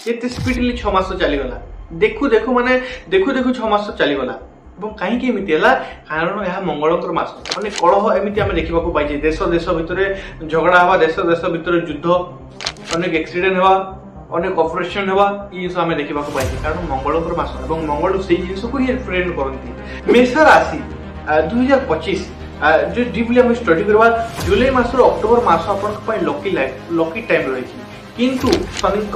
एत स्पीडली 6 मास चलीगला देखु देखु माने देखु देखु 6 मास चलीगला कहीं एमती है कारण यह मंगल मास माने कलह एमती आम देखा पाई देश देश भितर झगड़ा हवा देश देश भितर युद्ध अनेक एक्सीडेंट हवा अनेक ऑपरेशन हवा ये जिन आम देखा पाई कारण मंगल मास और मंगल से जिन को ही रिप्रेजेंट करती। मेष राशि 2025 जो डीपली आम स्टडी करवा जुलाई मास अक्टोबर मास अपन लकी टाइम रही किंतु शनि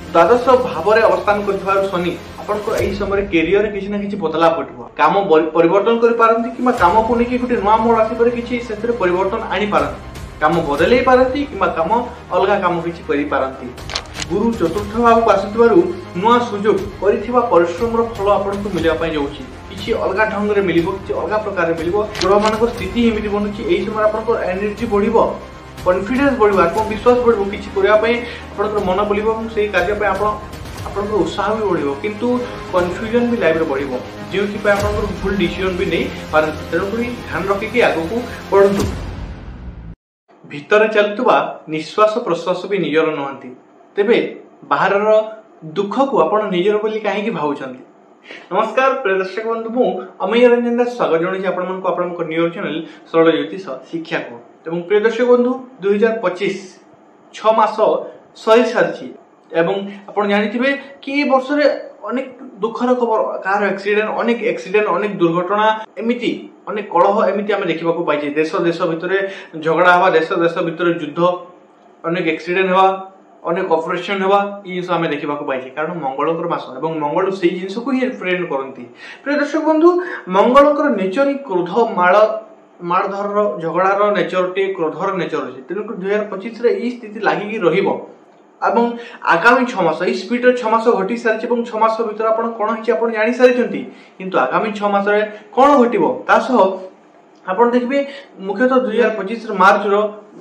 द्वादश भाव में अवस्थान कर शनि आपको यही समय कैरियर किसी ना किसी बदलाव घटव काम परिवर्तन करपारती कि काम को लेकिन गोटे नुआ मोड़ आसपर किसी से परिवर्तन आनीपारती काम बदल पारती कि काम अलग काम किसी करपारती। गुरु चतुर्थ भाव को आसुवर नुआ सुजोग कर परिश्रम फल आपको मिलवाई जाऊँगी किसी अलग ढंग से मिल कि अलग प्रकार मिल ग्रह मान स्थिति एमती बनूची यही समय आप एनर्जी बढ़ कॉन्फिडेंस बढ़ आत्मविश्वास बढ़ किसी करने मन बुल से कार्य आप उत्साह भी बढ़ किंतु कन्फ्यूजन भी लाइफ बढ़ जो आप भूल डिसीजन भी नहीं पारती तेणुक ध्यान रखिकी आग को बढ़ु भितर चलुवा निश्वास प्रश्वास भी निजर नुहति तेबे बाहर दुख को आप निजर बोली कहीं भावुंट। नमस्कार प्रिय दर्शक बंधु मु अमय रंजन दास स्वागत जनाऊँ आपण न्यूज चैनल सरल ज्योतिष शिक्षा को प्रिय दर्शक बंधु 2025 6 मास सरी सारी आपड़ जानी कि वर्ष अनेक दुखर खबर कार एक्सीडेंट अनेक दुर्घटना एमती अनेक कलह एमती आम देखा पाई देश देश भितर झगड़ा हवा देश देश भितर युद्ध अनेक एक्सीडेंट हवा अनेक ऑपरेशन हवा ये जिन आम देखा पाई कारण मंगल मास और मंगल से जिन को ही रिप्रेजेंट करती। प्रिय दर्शक बंधु मंगल नेचर ही क्रोध मारधर झगड़ार नेचर टे क्रोधर नेचर अच्छे तेणुक 2025 ये स्थिति लगिकी रही आगामी 6 मास स्पीड 6 मास घटी सारी 6 मास भर आप कौन हो जानी सारी किंतु आगामी 6 मास कौन घटो आप देखिए मुख्यतः 2025 मार्च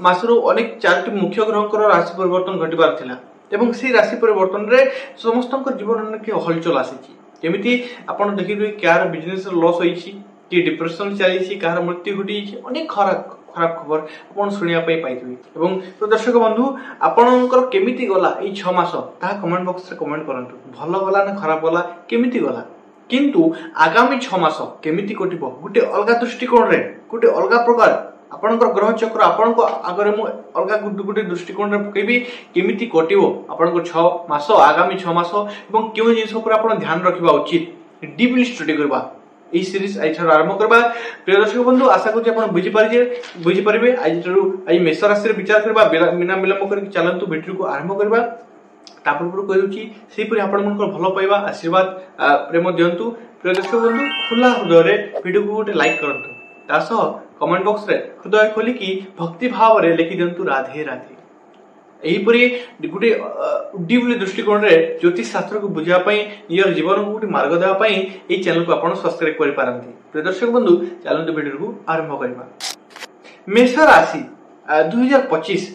मासरू अनेक 4टी मुख्य ग्रह राशि परिवर्तन घटबार से राशि परिवर्तन रे समस्त जीवन में हलचल आसी आप देखिए क्या बिजनेस लॉस होती कि डिप्रेशन चली क्या मृत्यु घटी अनेक खराब खबर आप शुणापी पाई दर्शक बंधु आपणकर केमिति गला ये 6 मास कमेंट बॉक्स रे कमेंट करंतु भल गला ना खराब गला केमिति गला किंतु आगामी 6 मास केमिति कटिबो गोटे अलग दृष्टिकोण रे गोटे अलग प्रकार आपणकर ग्रह चक्र आपण आगे मु अलग गोटे दृष्टिकोण रे पकेबी केमिति कटिबो आपणकर 6 मास आगामी 6 मास एवं क्यों जिंस पर आपण ध्यान रखिबा उचित डीपली स्टडी करबा यह सीरीज आज आरंभ करबा। प्रिय दर्शक बंधु आशा करूँ आप बुझीपारे आज मेष राशि विचार करबा बिना विलंब करके चलतु भिडियो को आरंभ करबा तापर कहूँ आपण भल पाइबा आशीर्वाद प्रेम दिंतु। प्रिय दर्शक बंधु खुला हृदय भिडियो को गोटे लाइक करंतु कमेंट बॉक्स रे हृदय खोलिकी भक्ति भाव रे लिखि दिंतु राधे राधे। यहीपरि गोटे डीपली दृष्टिकोण रे ज्योतिष शास्त्र को बुझापी निजर जीवन को गोटे मार्ग देवाई ये चैनल को आप सब्सक्राइब कर पारती। प्रिय दर्शक बंधु चलते भिडियो को आरंभ करबा। मेष राशि 2025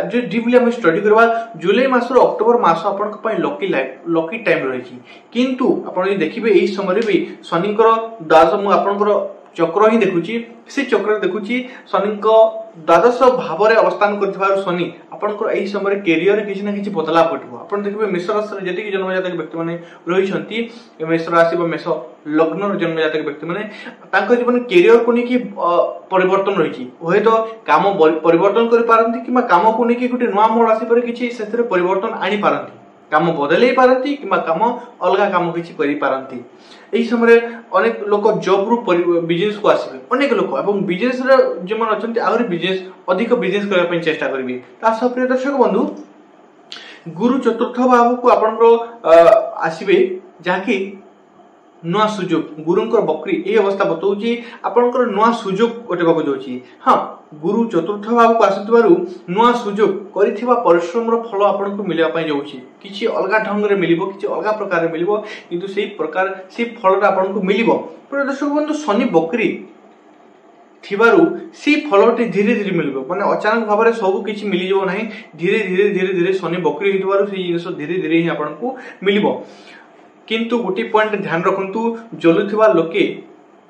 जो डीपली आम स्टडी करवा जुलाई मास अक्टोबर मास अपन लकी टाइम रही किंतु आप देखिए यही समय भी शनि द्वादश मुझे चक्र ही देखुची से चक्र देखुची शनि द्वादश भाव में अवस्थान कर शनि आपंकर यही समय कैरियर किसी ना किसी बदलाव घटव आप देखिए मेष राशि जी जन्मजातक व्यक्ति मैंने रही मेष राशि मेष लग्न जन्मजातक व्यक्ति मैंने जीवन कैरियर को लेकिन परिवर्तन रही हे तो काम परिवर्तन करपारती कि काम को लेकिन गोटे नुआ मोड़ आसपर किसी से परिवर्तन आनीपारती काम बदल पारती कि काम अलग काम किसी करपारती। यही समय अनेक लोक जॉब रु बिजनेस को आसवे अनेक लोक एवं बिजनेस जो मैंने अच्छा आहरी बिजनेस अधिक बिजनेस करने चेष्टा करेंगे। प्रिय दर्शक बंधु गुरु चतुर्थ भाव को आपंकर आसवे जहाँकि नुआ सुजोग गुरुंकर बकरी ये अवस्था बताऊँगी आपंकर नुआ सुजोग घटवाक जाऊँगी। हाँ गुरु चतुर्थ भाव को आसुवर नुआ सुजोग कर परिश्रम फल आपको मिलवाई जाऊँगी किसी अलग ढंग से मिल कि अलग प्रकार मिल कि से फल आपको मिल। प्रिय दर्शक बंधु शनि बकरी थिबारु सी फलटी धीरे धीरे मिल माने अचानक भाव में सब किसी मिल जाव ना धीरे धीरे शनि बकरी होइतबारु से जिनिस धीरे धीरे ही आपको मिल किंतु गोटे पॉइंट ध्यान रखु जलुवा लोके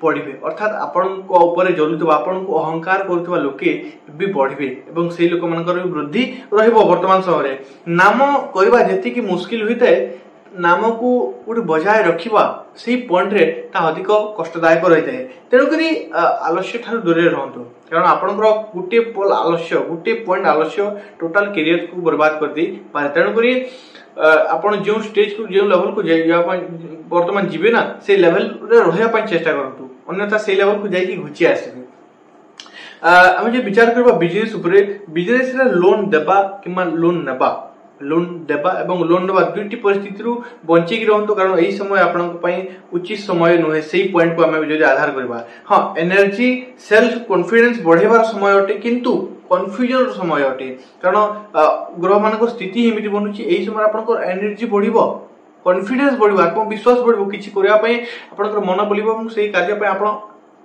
बढ़े अर्थात आपण ऊपर जलुवा आपण को अहंकार करुवा लोके भी बढ़े और से लोक मान वृद्धि वर्तमान समय नाम करवा जी मुस्किल होता है नाम को गोटे बजाय रखा से पॉइंट रे ता अधिक कष्टदायक रही है तेणुक आलस्य ठार दूर रहतु कारण आपंकर गोटे पल आलस्य गोटे पॉइंट आलस्य टोटाल कैरियर को बर्बाद कर दे पारे तेणुक आपण जो स्टेज को जो लेवल को वर्तमान जीवे ना से लेवल रे रहा चेष्टा करतु अन्यथा से लेवल को जाइए घुची आसबे आम जो विचार करबा बिजनेस रे लोन देबा किमा लोन नेबा लोन देबा एवं लोन नेबा दुईटी परिस्थिति रु बंचिक रहंतु कारण एही समय आपन पई उचित समय नुहे सेही पॉइंट को हमें जो आधार करबा हां एनर्जी सेल्फ कॉन्फिडेंस बढ़ेबार समय अटे किंतु कन्फ्यूजन समय अटे कारण ग्रह मान स्थिति एमती बनुची एही समय आपन एनर्जी बढ़िबो कॉन्फिडेंस बढ़िबो आत्मविश्वास बढ़िबो किछि करिया पई आपन मन बोलिबो एवं सेही कार्य पई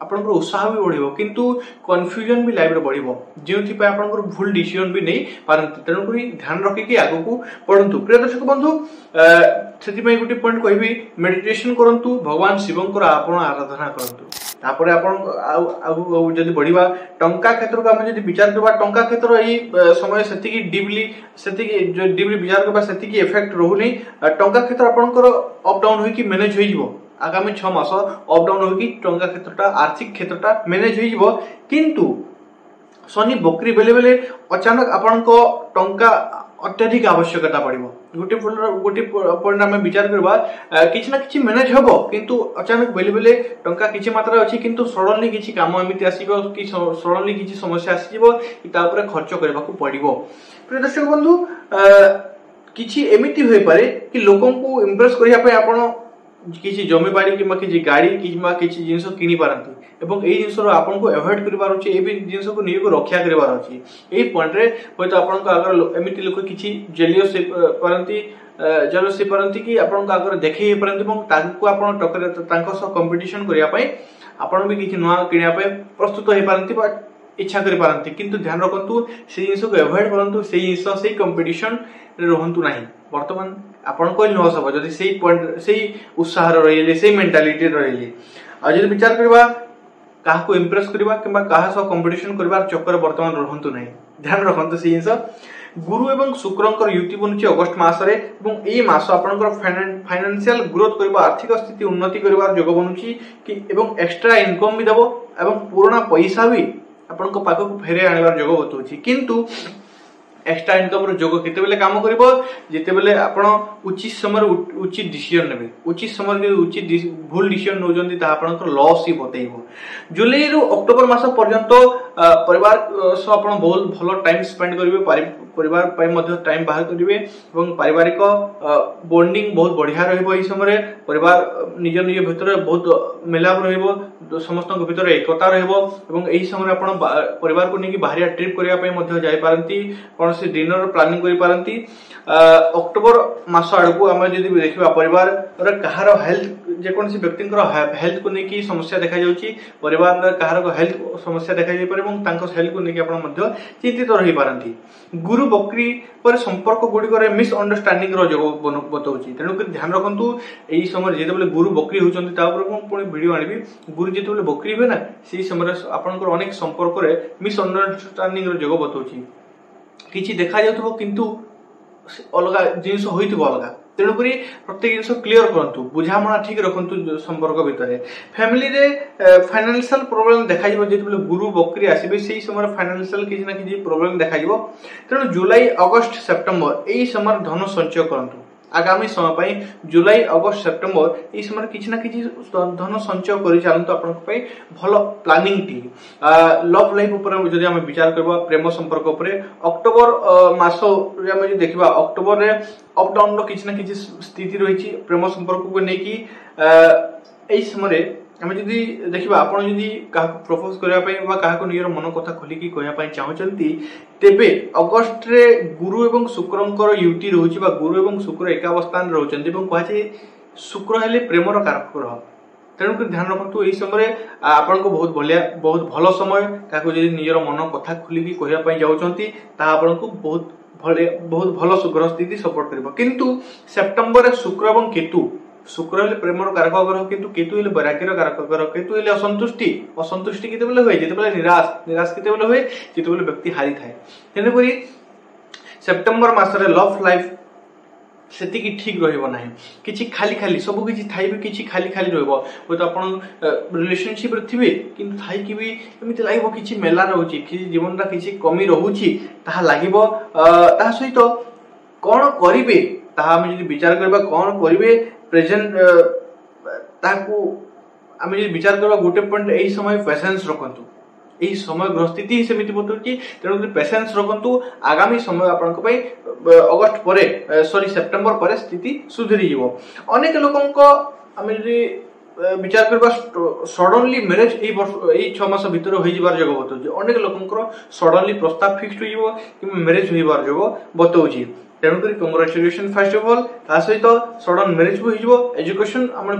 आपन उत्साह भी बढ़िबो किंतु कन्फ्यूजन भी लाइफ रे बढ़िबो जेउथि पय आपन भूल डिसीजन भी नहीं पारंती तेणु करी ध्यान रखिकी आगु को पढ़ंतु प्रिय दर्शक बंधु सेति पय गुटी पॉइंट कहबी मेडिटेशन करंतु भगवान शिवंकर आपन आराधना करंतु तापर आपन जदि बढ़िबा टंका क्षेत्र को हम जदि विचार करबा टंका क्षेत्र एही समय सेति की डीपली विचार करबा सेति की इफेक्ट रहु नै टंका क्षेत्र आपनकर अप डाउन होई कि मैनेज होई जिवो आगामी 6 मास अप डाउन होगी टंका क्षेत्रटा आर्थिक क्षेत्रटा मैनेज हो किंतु शनि बकरी बेले बेले अचानक आपण को टंका अत्यधिक आवश्यकता पड़िबो गोटे पॉइंट हम विचार करबा किछि ना किछि मैनेज हबो किंतु अचानक बेले बेले टंका किछि मात्रा अछि किंतु सडनली किछि काम एमिति आसीबो कि सडनली किछि समस्या आसीबो कि ता ऊपर खर्च करबा को पड़िबो प्रिय दर्शक बंधु किछि एमिति होय पारे कि लोकन को इंप्रेस करिया पे आपण किसी जमी बाड़ी कि किसी गाड़ी किसी जिनस किनी पारंती एवं एई जिनस आपन को अवॉइड करिवार अछि ए भी जिनस को नियो को रक्षा करिवार अछि एई पॉइंट रे होय तो आपन को अगर एमिति लोक किछि जेलियस पारंती जेलस पारंती कि आपन को अगर देखै पारंती एवं ताकू आपन टकर तांको सह कंपटीशन करिया पई आपन भी किछि नवा किनिया पई प्रस्तुत होई पारंती बा इच्छा करि पारंती किंतु ध्यान रखंतु से जिनस को अवॉइड करंतु से जिनस से कंपटीशन रे रहंतु नाही वर्तमान आपण कोई न सब जदि सेही पॉइंट सेही उत्साह रहिले सेही मेंटालिटी रहिले आ जदि विचार करबा काहा को इंप्रेस करबा किबा काहा सह कंपटीशन करबार चक्कर वर्तमान रहंतु नाही ध्यान रखंतु सेही जिंस गुरु एवं शुक्रंकर युति बनुची अगस्त मास रे एवं एई मास आपनकर फाइनेंशियल ग्रोथ करबा आर्थिक स्थिति उन्नति करबार योग बनुची कि एवं एक्स्ट्रा इनकम भी देबो एवं पुराना पैसा भी आपनको पाखो फेरे आनिबार योग बतुची किंतु एक्स्ट्रा इनकम रो जोग केते बेले काम करिवो जेते बेले आपण उचित समय उचित डिसीजन नेबे उचित समय जे उचित भूल डिसीजन नो जंदी ता आपनकर लॉस ही बतेइबो जुलाई रो अक्टोबर मास पर्यंत परिवार सो आपण बहुत भलो टाइम स्पेंड करिवे परिवार पय मध्ये टाइम बाहर करिवे एवं पारिवारिक बॉन्डिंग बहुत बढ़िया रहइबो ई समय परिवार निज निज भितर बहुत मेलाप रहइबो समस्त भितर एकता रहइबो एवं एही समय आपण परिवार को नेकी बाहरिया ट्रिप करिया पय मध्ये जाय पारंती से डिनर प्लानिंग करि पारंती अक्टोबर मास आडको हम जदि देखिबा परिवार रे कहारो हेल्थ जे कोनसी व्यक्तिंकर हेल्थ को नेकी समस्या देखा जाउची परिवार रे कहारो हेल्थ समस्या देखा जाय पारे एवं तांको हेल्थ को नेकी आपण मध्ये चिंतित रहि पारंती गुरु बकरी पर संपर्क गुडी करे मिस अंडरस्टैंडिंग रो जोग बतौची तेनु कि ध्यान रखंतु एई समय जेते बेले गुरु बकरी होचंती ता ऊपर कोन पुनी वीडियो आनिबी गुरु जेते बेले बकरी होय ना सेही समय आपनकर अनेक संपर्क रे मिस अंडरस्टैंडिंग रो जोग बतौची किछि देखा जाउथबो किंतु अलगा जिंस होइतबो अलगा तेणुक प्रत्येक जिनस क्लियर करंतु बुझामणा ठीक रखंतु संपर्क भितर फैमिली रे फाइनेंशियल प्रॉब्लम देखा जिवो जेते गुरु बकरी आसीबे सेही समय फाइनेंशियल किछि ना किछि प्रॉब्लम देखा जिवो तेणु जुलाई अगस्त सेप्टेम्बर एही समय धन संचय करंतु आगामी समय पई जुलाई अगस्त सेप्टेम्बर ई समय किछि ना किछि धन संचय करि चालंतु आपन पई भलो प्लानिंग टी लव लाइफ ऊपर जदि हम विचार करबा प्रेम संपर्क ऊपर अक्टोबर मास रे हम जे देखबा अक्टोबर रे अप डाउन रो किछि ना किछि स्थिति रहिछि प्रेम संपर्क को नै कि एई समय हम जदि देखिबा आपण जदि का प्रपोज करिया पई बा का को नियर मन कथा खोली की कहया पई चाहचंती तेबे अगस्त रे गुरु एवं शुक्रंकर युति रहउची बा गुरु एवं शुक्र एकावस्थान रहउचंती एवं कहै छै शुक्र हेले प्रेमर कारक ग्रह तेणुक ध्यान रखंतु एई समय आपण को बहुत भलो समय का को जदि नियर मन कथा खोली की कहया पई जाउचंती ता आपण को बहुत भलो ग्रह स्थिति सपोर्ट करबो किंतु सेप्टेम्बर रे शुक्र एवं केतु शुक्र हेले प्रेमर कारक ग्रह किंतु केतु हेले वैराग्यर कारक ग्रह केतु हेले असंतुष्टि असंतुष्टि केतेबेले होय जेतेबेले निराश निराश केतेबेले होय जेतेबेले व्यक्ति हारी थाए तेणुकरी सेप्टेम्बर मासरे लव लाइफ सेति की ठीक रहइबो नाही किछि खाली खाली सब किछि थाई भी किछि खाली खाली रहइबो होय तो आपण रिलेशनशिप रे थिबे किंतु थाई कि भी एमिति लागिबो किछि मेला रहउची कि जीवन रा किछि कमी रहउची ताहा लागिबो ताहा सहित कोन करिवे ताहा हम जदि विचार करबा कोन करिवे प्रेजेंट ताकू हम जदि विचार करबा गोटे पॉइंट एही समय पेशेंस रखंतु एही समय ग्रहस्थिति ही सेमिति बतुची तेणु पेशेंस रखंतु आगामी समय आपनक पई अगस्त परे सॉरी सेप्टेम्बर परे स्थिति सुधरी जीवो अनेक लोकन को हम जदि विचार करबा सडनली मैरिज एही वर्ष एही 6 मास भीतर होई जिबार जगह बतुची अनेक लोकन सडनली प्रस्ताव फिक्स्ड होई जीवो कि मैरिज होईबार जगह बतुची तेणुकरी कंग्रेचुलेशन फर्स्ट ऑफ ऑल ता सहित सडन मैरिज भी हो एजुकेशन आम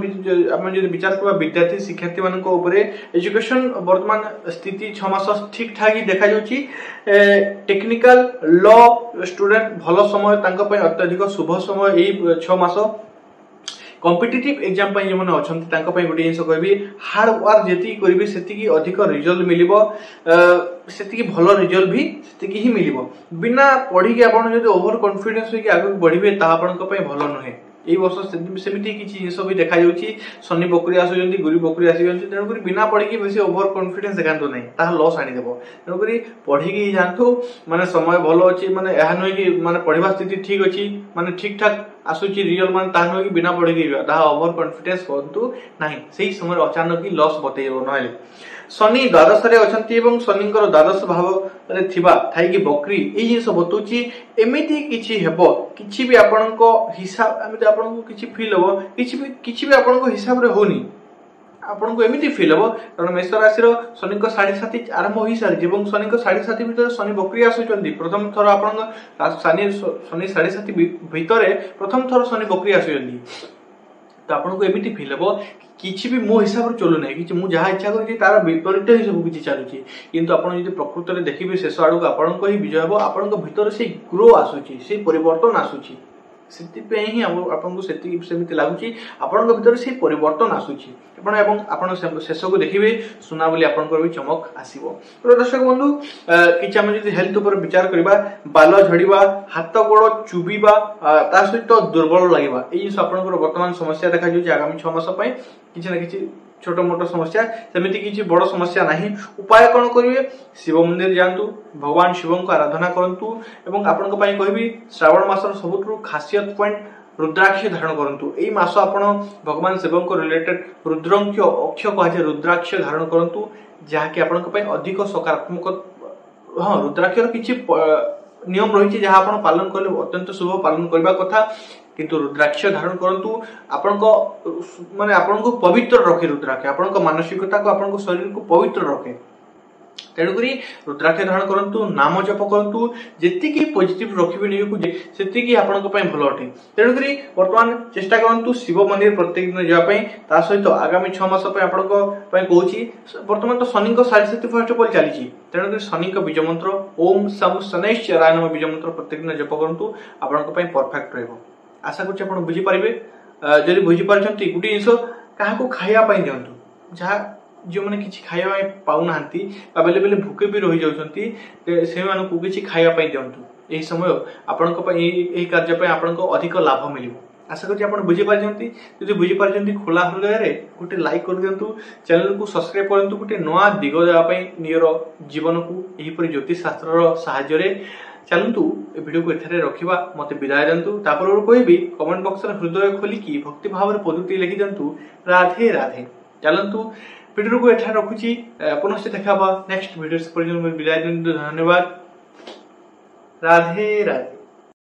जब विचार करबा विद्यार्थी शिक्षार्थी मान एजुकेशन वर्तमान स्थिति 6 मास ठीक ठाक ही देखा जाउची टेक्निकल लॉ स्टूडेंट भलो समय तांको पय अत्यधिक शुभ समय एही 6 मास कॉम्पिटिटिव एग्जाम पय जमन अछंती तांको पय गुडी जिंस कहबी हार्ड वर्क जेति करबी सेति की अधिक रिजल्ट मिलिबो सेति की भलो रिजल्ट भी सेति की ही मिलिबो बिना पढी के आपण जदि ओवर कॉन्फिडेंस होई कि आगु बढ़िबे ता आपण को पय भलो नहे एई वर्ष सेमिति किछि जिंस भी देखा जाउची शनि बकरी आसु जंती गुरु बकरी आसु जंती तेनु करी बिना पढी के बेसी ओवर कॉन्फिडेंस देखांतो नै ता लॉस आनी देबो तेनु करी पढी के जानथु माने समय भलो अछि माने एहा नय कि माने पढिबा स्थिति ठीक अछि माने ठीक ठाक आसुची रियल माने ता नय कि बिना पढी के दा ओवर कॉन्फिडेंस होंतु नाही सेही समय अचानक ही लॉस बतेइबो नहले शनि द्वादश रे अछंती एवं शनिकर द्वादश भाव रे थिबा थाई कि बकरी एही जिंस बतुची एमिति किछि हेबो किछि भी आपनको हिसाब एमिति आपनको किछि फील हो किछि भी आपनको हिसाब रे होनी आपनको एमिति फील हो कारण मेष राशि रो शनि को 7.5 आरंभ होई सारी एवं शनि को 7.5 भीतर शनि बकरी आसुचंदी प्रथम थर आपनको शनि 7.5 भीतर प्रथम थर शनि बकरी आसुचंदी तो आपनको एमिति फील हो किछि भी मो हिसाब रे चलु नै किछि मु जहा इच्छा करि तार विपरीत ही सब किछि चालुची किंतु आपण जदि प्रकृति रे देखिबे शेष आडू आपनको ही विजय हो आपनको भीतर से ग्रो आसुची से परिवर्तन आसुची सेति पे ही आपनको सेति सेमिति लागुची आपनको भीतर से परिवर्तन आसुची आपण एवं आपण शेष को देखिबे सुना बोली आपनको भी चमक आसीबो तो दर्शक बंधु किछि हम जदि हेल्थ ऊपर विचार करबा बाल झड़ीबा हाथ गोड़ चुबीबा ता सहित दुर्बल लागिबा एई सब आपनको वर्तमान समस्या देखा जो आगामी 6 मास पय किछि ना किछि छोट मोट समस्या सेमिति किछि बड़ समस्या नाही उपाय कोन करिवे शिव मंदिर जानतु भगवान शिव को आराधना करंतु एवं आपन को पय कहबी श्रावण मासर सबुठु खासियत पॉइंट रुद्राक्ष धारण करंतु एई मास आपण भगवान शिव को रिलेटेड रुद्राक्ष अक्ष कहजे रुद्राक्ष धारण करंतु जहा कि आपन को पय अधिक सकारात्मक हां रुद्राक्ष रो किछि नियम रहिछि जहा आपण पालन करले अत्यंत शुभ पालन करबा कथा किंतु रुद्राक्ष धारण करंतु आपन को माने आपन को पवित्र रखे रुद्राक्ष आपन को मानसिकता को आपन को शरीर को पवित्र रखे तेणुकरी रुद्राक्ष धारण करंतु नाम जप करंतु जेति की पॉजिटिव रखिबे नियो को सेति की आपन को पय भलो अटे तेणुकरी वर्तमान चेष्टा करंतु शिव मंदिर प्रत्येक दिन जा पय ता सहित आगामी 6 मास पय आपन को पय कहूची वर्तमान तो शनि को 7.5 फर्स्ट पल चलीची तेणुकरी शनि को बीज मंत्र ओम सम शनैश्चराय नमः बीज मंत्र प्रत्येक दिन जप करंतु आपन को पय परफेक्ट रहबो आशा करछि आपण बुझी पारिबे जदि बुझी पारछंती गुटी जिंस काहा को खाया पय दियंतु जहा जो माने किछि खाया पय पाउ नाहंती बेले बेले भूखे भी रहि जाउछंती से मान को किछि खाया पय दियंतु एही समय आपण को पय एही कार्य पय आपण को अधिक लाभ मिलिबो आशा करछि आपण बुझी पारछंती जदि बुझी पारछंती खुला हृदय रे गुटे लाइक कर दियंतु चैनल को सब्सक्राइब करंतु गुटे नवा दिगो देबा पय नियर जीवन को एही परि ज्योतिष शास्त्र रो सहाय्य रे चलंतु ए वीडियो को एथरे रखिबा मते विदाय दंतु तापर कहबी कमेंट बॉक्स रे हृदय खोली की भक्ति भाव रे पदुति लिखि दंतु राधे राधे चलंतु वीडियो को एथरे रखुची पुनः देखाबा नेक्स्ट वीडियो से पर्यंत विदाय दंतु धन्यवाद राधे राधे।